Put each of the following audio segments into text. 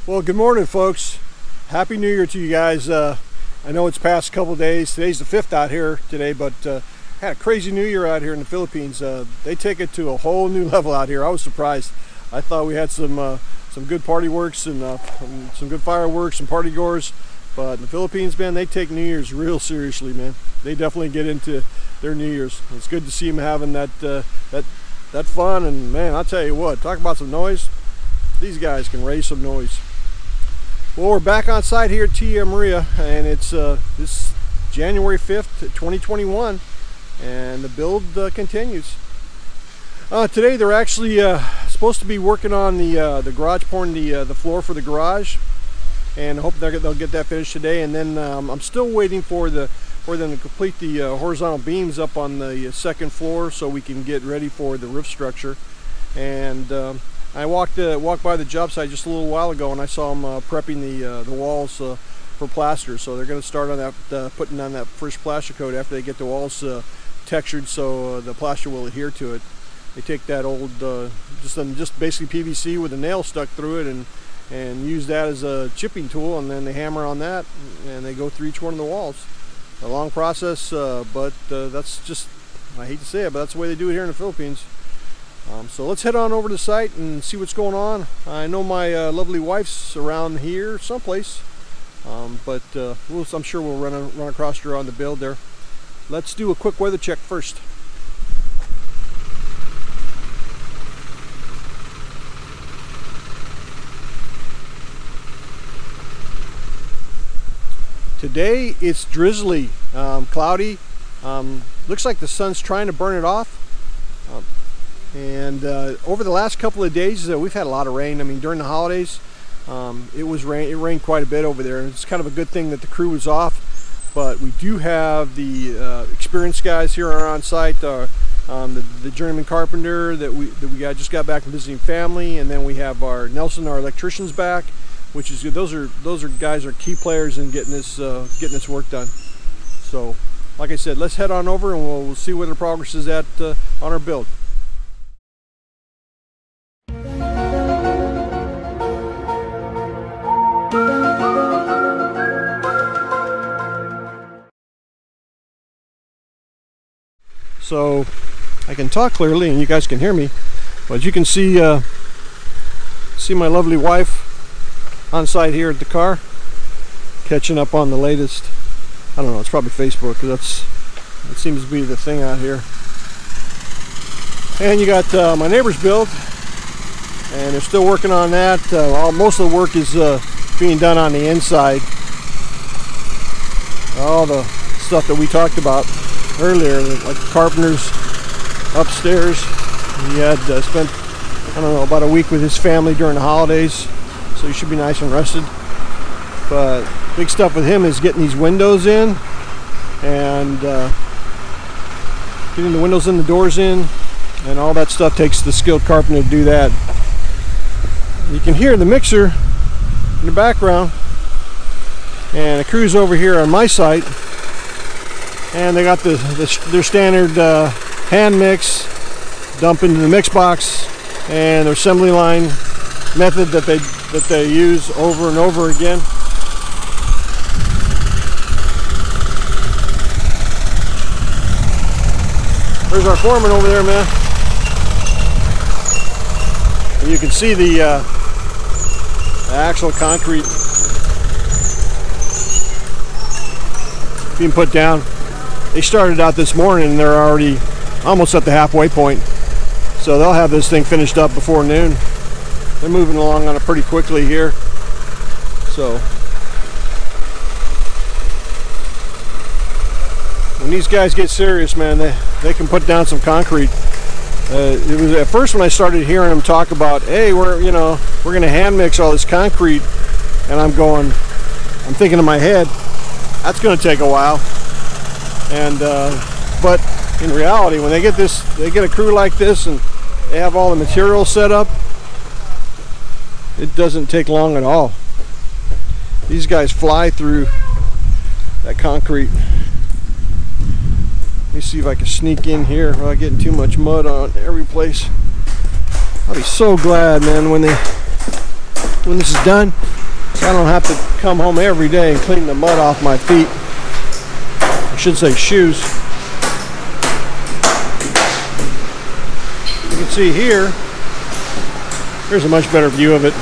Well, good morning, folks. Happy New Year to you guys. I know it's past a couple days. Today's the 5th out here today, but had a crazy New Year out here in the Philippines. They take it to a whole new level out here. I was surprised. I thought we had some good party works and some good fireworks and party goers, but in the Philippines, man, they take New Year's real seriously, man. They definitely get into their New Year's. It's good to see them having that fun, and man, I'll tell you what, talk about some noise. These guys can raise some noise. Well, we're back on site here at Tia Maria, and it's this January 5th, 2021, and the build continues. Today they're actually supposed to be working on the garage, pouring the floor for the garage, and I hope they'll get that finished today. And then I'm still waiting for them to complete the horizontal beams up on the second floor so we can get ready for the roof structure. And I walked by the job site just a little while ago, and I saw them prepping the walls for plaster. So they're going to start on that, putting on that first plaster coat after they get the walls textured, so the plaster will adhere to it. They take that old just basically PVC with a nail stuck through it and use that as a chipping tool, and then they hammer on that and they go through each one of the walls. A long process, but that's just, I hate to say it, but that's the way they do it here in the Philippines. So let's head on over to the site and see what's going on. I know my lovely wife's around here someplace, but I'm sure we'll run across her on the build there. Let's do a quick weather check first. Today it's drizzly, cloudy. Looks like the sun's trying to burn it off. And over the last couple of days, we've had a lot of rain. I mean, during the holidays, it rained quite a bit over there. It's kind of a good thing that the crew was off, but we do have the experienced guys here on site. The journeyman carpenter that we just got back from visiting family, and then we have our Nelson, our electricians, back, which is good. Those are guys are key players in getting this work done. So, like I said, let's head on over and we'll see where the progress is at on our build. So I can talk clearly and you guys can hear me, but you can see my lovely wife on site here at the car, catching up on the latest. I don't know, it's probably Facebook, because it seems to be the thing out here. And you got my neighbor's build, and they're still working on that. Most of the work is being done on the inside. All the stuff that we talked about earlier, like carpenters upstairs. He had spent, I don't know, about a week with his family during the holidays, so he should be nice and rested. But big stuff with him is getting these windows in, and getting the windows and the doors in, and all that stuff takes the skilled carpenter to do that. You can hear the mixer in the background, and the crew's over here on my site, and they got their standard hand mix, dump into the mix box, and their assembly line method that they use over and over again. There's our foreman over there, man. And you can see the actual concrete being put down. They started out this morning and they're already almost at the halfway point. So they'll have this thing finished up before noon. They're moving along on it pretty quickly here. So when these guys get serious, man, they can put down some concrete. It was at first when I started hearing them talk about, hey, we're going to hand mix all this concrete, and I'm thinking in my head, that's going to take a while. And but in reality, when they get a crew like this and they have all the materials set up, it doesn't take long at all. These guys fly through that concrete. Let me see if I can sneak in here without getting too much mud on every place. I'll be so glad, man, when when this is done, so I don't have to come home every day and clean the mud off my feet. I should say shoes. You can see here, here's a much better view of it.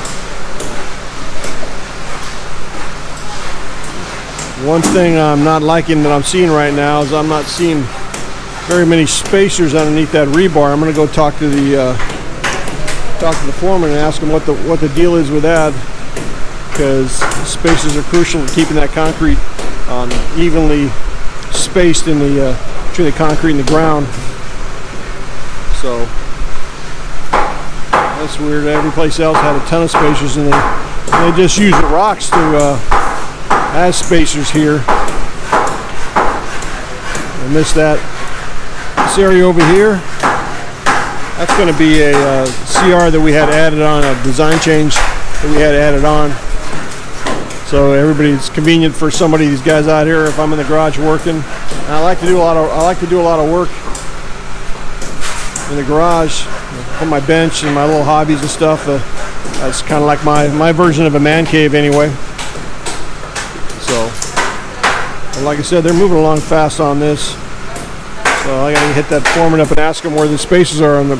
One thing I'm not liking that I'm seeing right now is I'm not seeing very many spacers underneath that rebar. I'm going to go talk to the foreman and ask him what the deal is with that, because spacers are crucial to keeping that concrete evenly spaced in the between the concrete and the ground. So that's weird. Every place else had a ton of spacers, and they just use the rocks to as spacers here. I missed that. This area over here, that's going to be a CR that we had added on, a design change that we had added on. So everybody's convenient for somebody, these guys out here, if I'm in the garage working. And I like to do a lot of work in the garage, on my bench and my little hobbies and stuff. That's kind of like my version of a man cave anyway. So, like I said, they're moving along fast on this. So I gotta hit that foreman up and ask him where the spaces are on the.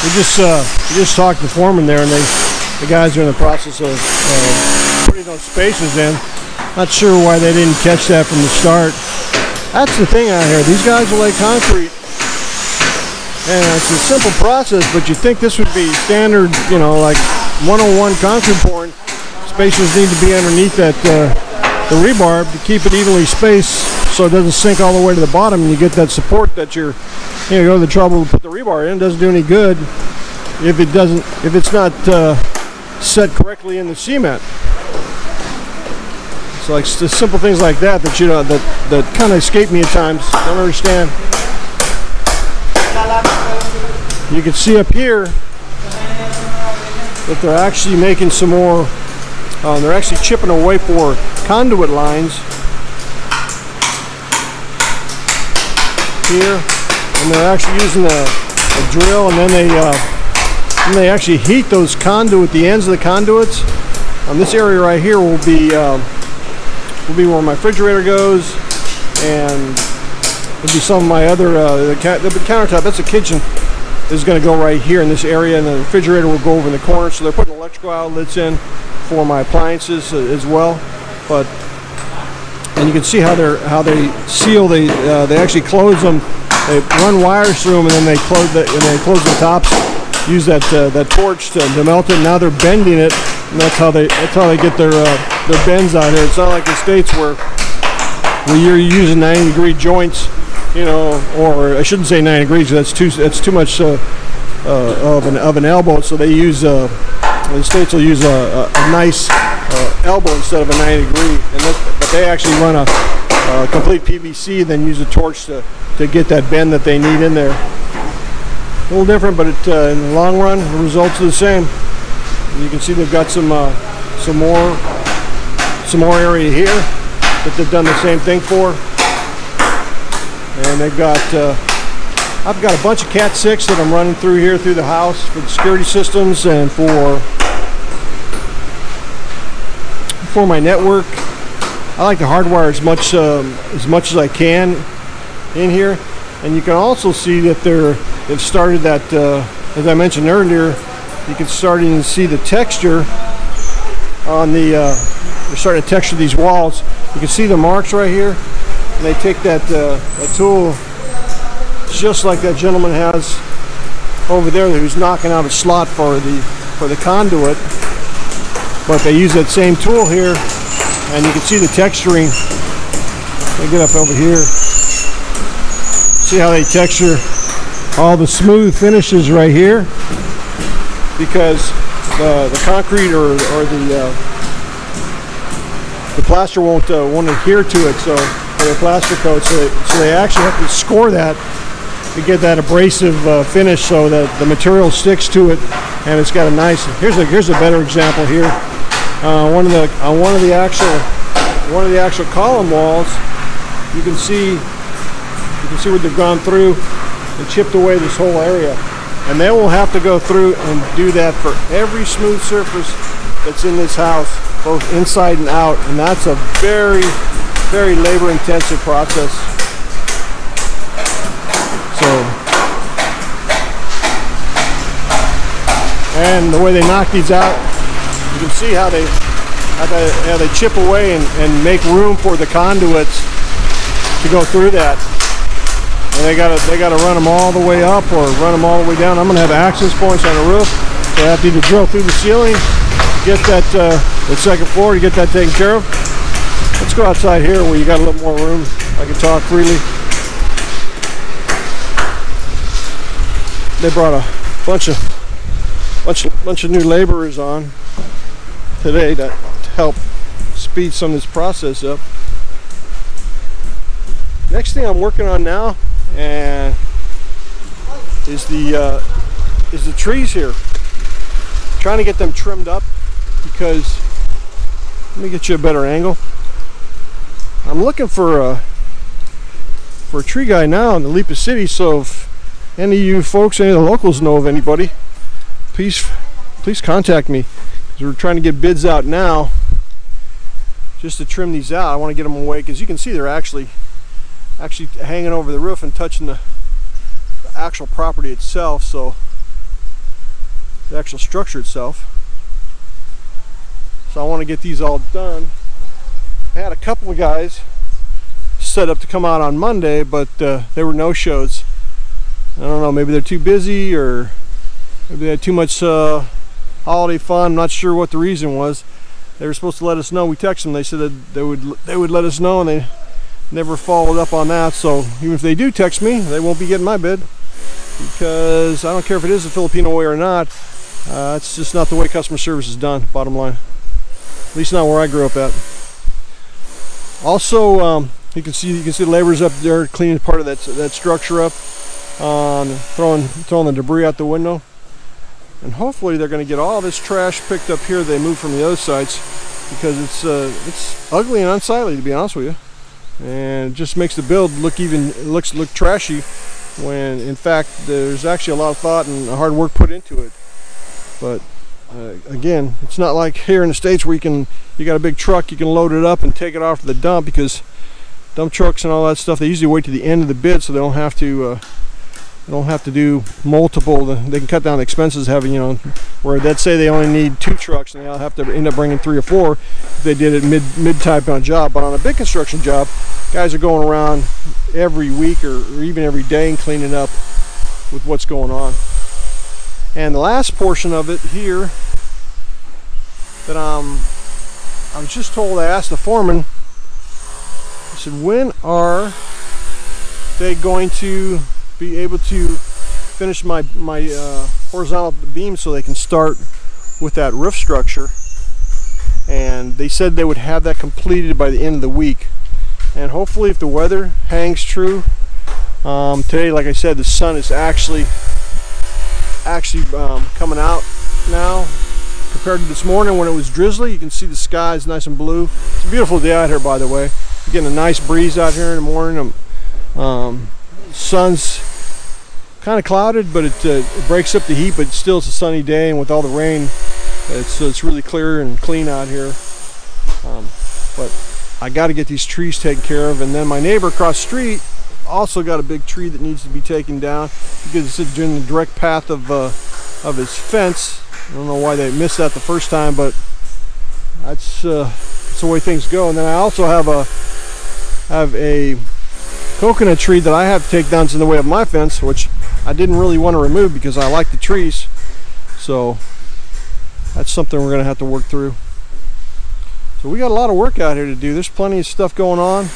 We just talked to the foreman there, and the guys are in the process of putting those spacers in. Not sure why they didn't catch that from the start. That's the thing out here. These guys will lay concrete, and it's a simple process, but you think this would be standard, you know, like 101 concrete pouring. Spacers need to be underneath that the rebar to keep it evenly spaced so it doesn't sink all the way to the bottom, and you get that support that you go to the trouble to put the rebar in. It doesn't do any good if it's not set correctly in the cement. So like the simple things like that you know that kind of escape me at times. Don't understand. You can see up here that they're actually making some more. They're actually chipping away for conduit lines here, and they're actually using a drill, and then they actually heat those conduit, the ends of the conduits. This area right here will be where my refrigerator goes, and there'll be some of my other the countertop. That's the kitchen is going to go right here in this area, and the refrigerator will go over in the corner. So they're putting electrical outlets in for my appliances as well. And you can see how they seal. They actually close them. They run wires through them, and then they close the tops. Use that torch to melt it. Now they're bending it, and that's how they get their bends out here. It's not like the States where you're using 90-degree joints, you know, or I shouldn't say 90 degrees. That's too much of an elbow. So they use the States will use a nice elbow instead of a 90 degree, but they actually run a complete PVC and then use a torch to get that bend that they need in there. A little different, but in the long run, the results are the same. And you can see they've got some more area here that they've done the same thing for, and they've got. I've got a bunch of Cat 6 that I'm running through here through the house for the security systems and for my network. I like to hardwire as much as I can in here, and you can also see that they've started that as I mentioned earlier. You can starting to see the texture on the. They're starting to texture these walls. You can see the marks right here, and they take that a tool just like that gentleman has over there who's knocking out a slot for the conduit. But they use that same tool here, and you can see the texturing. Let me get up over here. See how they texture all the smooth finishes right here, because the concrete or the plaster won't adhere to it. So the plaster coat, so they actually have to score that to get that abrasive finish, so that the material sticks to it, and it's got a nice. Here's a better example here. One of the actual one of the actual column walls, you can see what they've gone through and chipped away this whole area. And they will have to go through and do that for every smooth surface that's in this house, both inside and out. And that's a very, very labor intensive process. So, and the way they knock these out, you can see how they chip away and make room for the conduits to go through that. And they gotta run them all the way up or run them all the way down. I'm gonna have access points on the roof, so I have to either drill through the ceiling, get that the second floor to get that taken care of. Let's go outside here where you got a little more room. I can talk freely. They brought a bunch of new laborers on today to help speed some of this process up. Next thing I'm working on now and is the trees here. Trying to get them trimmed up because, let me get you a better angle. I'm looking for a tree guy now in the Lipa City, so if any of you folks, any of the locals know of anybody, please contact me, because we're trying to get bids out now just to trim these out. I want to get them away because you can see they're actually hanging over the roof and touching the actual property itself, so the actual structure itself. So I want to get these all done. I had a couple of guys set up to come out on Monday, but they were no-shows. I don't know, maybe they're too busy or maybe they had too much holiday fun. I'm not sure what the reason was. They were supposed to let us know. We texted them. They said that they would let us know, and they never followed up on that. So even if they do text me, they won't be getting my bid, because I don't care if it is the Filipino way or not. It's just not the way customer service is done, bottom line. At least not where I grew up at. Also, you can see the laborers up there cleaning part of that structure up, throwing the debris out the window. And hopefully they're going to get all this trash picked up here they moved from the other sites, because it's ugly and unsightly, to be honest with you, and it just makes the build look trashy, when in fact there's actually a lot of thought and hard work put into it. But again, it's not like here in the States where you got a big truck, you can load it up and take it off to the dump, because dump trucks and all that stuff, they usually wait to the end of the bid so they don't have to do multiple. They can cut down the expenses having, where they'd say they only need 2 trucks and they'll have to end up bringing 3 or 4 if they did it mid-type on a job. But on a big construction job, guys are going around every week or even every day and cleaning up with what's going on. And the last portion of it here that I was just told, I asked the foreman, I said, when are they going to be able to finish my horizontal beam so they can start with that roof structure? And they said they would have that completed by the end of the week. And hopefully, if the weather hangs true, today, like I said, the sun is actually coming out now compared to this morning when it was drizzly. You can see the sky is nice and blue. It's a beautiful day out here, by the way. You're getting a nice breeze out here in the morning. Sun's kind of clouded, but it breaks up the heat, but still it's a sunny day, and with all the rain, it's really clear and clean out here. But I got to get these trees taken care of, and then my neighbor across the street also got a big tree that needs to be taken down because it's in the direct path of his fence. I don't know why they missed that the first time, but that's the way things go. And then I also have a coconut tree that I have to take down in the way of my fence, which I didn't really want to remove because I like the trees. So that's something we're going to have to work through. So we got a lot of work out here to do. There's plenty of stuff going on.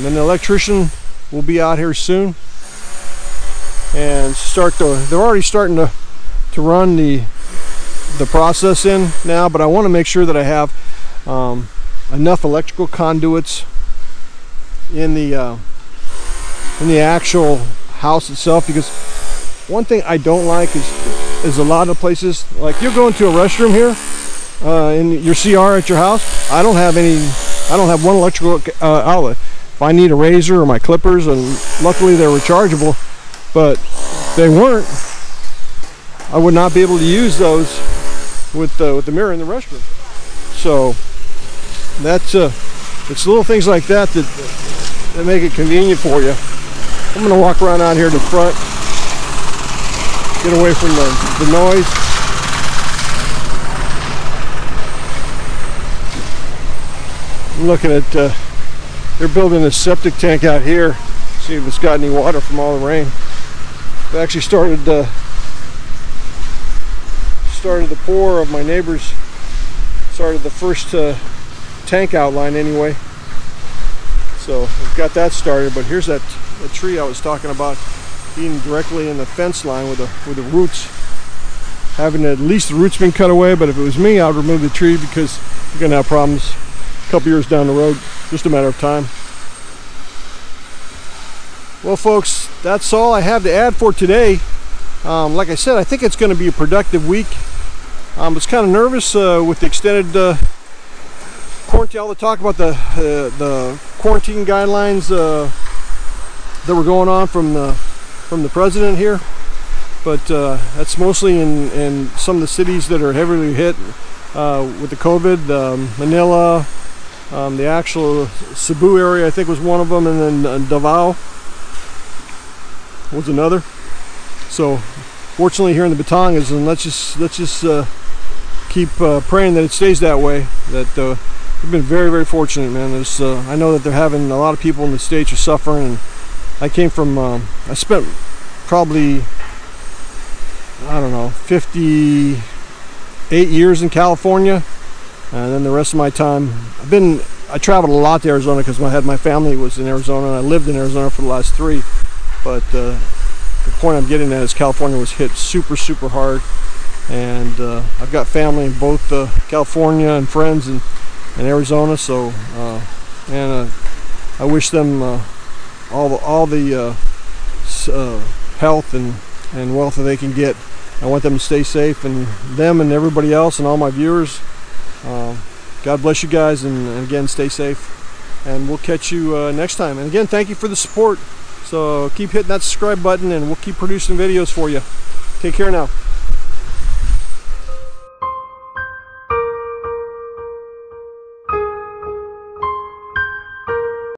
Then the electrician will be out here soon and they're already starting to run the process in now, but I want to make sure that I have enough electrical conduits in the actual house itself, because one thing I don't like is a lot of places, like you'll go into a restroom here in your CR at your house. I don't have I don't have one electrical outlet. If I need a razor or my clippers, and luckily they're rechargeable, but if they weren't, I would not be able to use those with the mirror in the restroom. So that's it's little things like that that make it convenient for you. I'm gonna walk around out here to the front, get away from the noise. I'm looking at they're building a septic tank out here. See if it's got any water from all the rain. They actually started the pour of my neighbors. Started the first tank outline anyway. So we've got that started. But here's that tree I was talking about being directly in the fence line with the roots. Having at least the roots been cut away. But if it was me, I would remove the tree because you're gonna have problems a couple years down the road. Just a matter of time. Well, folks, that's all I have to add for today. Like I said, I think it's going to be a productive week. I was kind of nervous with the extended quarantine. All the talk about the quarantine guidelines that were going on from the president here, but that's mostly in some of the cities that are heavily hit with the COVID. Manila, the actual Cebu area, I think, was one of them, and then Davao was another. So fortunately here in the Batangas, and let's just keep praying that it stays that way. That we've been very, very fortunate, man. There's I know that they're having a lot of people in the States are suffering, and I came from I spent probably, I don't know, 58 years in California, and then the rest of my time I traveled a lot to Arizona because I had my family was in Arizona, and I lived in Arizona for the last 3. But the point I'm getting at is California was hit super, super hard, and I've got family in both California and friends in Arizona. So and I wish them all the health and wealth that they can get. I want them to stay safe, and them and everybody else and all my viewers. God bless you guys, and again, stay safe, and we'll catch you next time. And again, thank you for the support. So keep hitting that subscribe button, and we'll keep producing videos for you. Take care now.